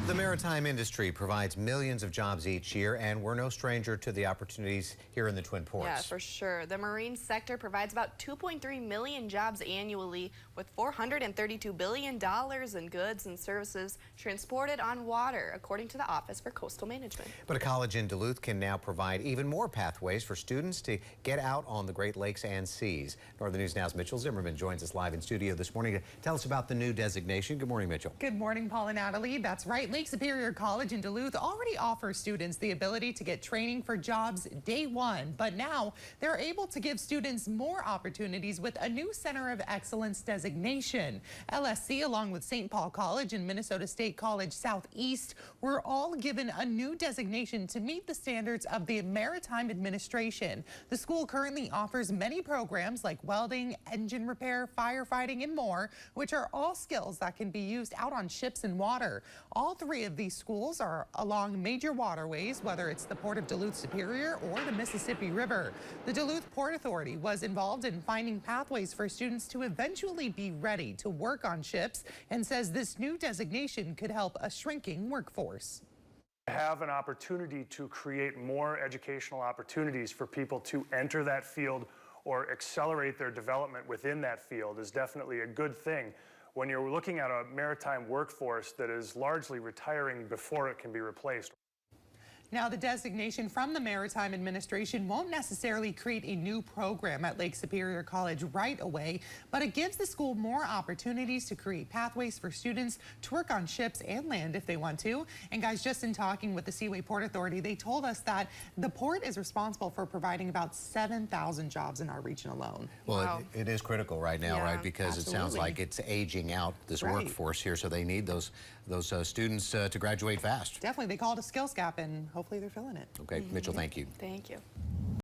The maritime industry provides millions of jobs each year, and we're no stranger to the opportunities here in the Twin Ports. Yeah, for sure. The marine sector provides about 2.3 million jobs annually, with $432 billion in goods and services transported on water, according to the Office for Coastal Management. But a college in Duluth can now provide even more pathways for students to get out on the Great Lakes and seas. Northern News Now's Mitchell Zimmerman joins us live in studio this morning to tell us about the new designation. Good morning, Mitchell. Good morning, Paul and Natalie. That's right. Lake Superior College in Duluth already offers students the ability to get training for jobs day one, but now they're able to give students more opportunities with a new Center of Excellence designation. LSC, along with St. Paul College and Minnesota State College Southeast, were all given a new designation to meet the standards of the Maritime Administration. The school currently offers many programs like welding, engine repair, firefighting, and more, which are all skills that can be used out on ships and water. All three of these schools are along major waterways, whether it's the Port of Duluth Superior or the Mississippi River. The Duluth Port Authority was involved in finding pathways for students to eventually be ready to work on ships and says this new designation could help a shrinking workforce. Have an opportunity to create more educational opportunities for people to enter that field or accelerate their development within that field is definitely a good thing when you're looking at a maritime workforce that is largely retiring before it can be replaced. Now, the designation from the Maritime Administration won't necessarily create a new program at Lake Superior College right away, but it gives the school more opportunities to create pathways for students to work on ships and land if they want to. And guys, just in talking with the Seaway Port Authority, they told us that the port is responsible for providing about 7,000 jobs in our region alone. Well, wow. it is critical right now, Yeah, right? Because absolutely. it sounds like it's aging out, this workforce here, so they need those students to graduate fast. Definitely. They call it a skills gap, and hopefully they're filling it. Okay, Mitchell, thank you. Thank you.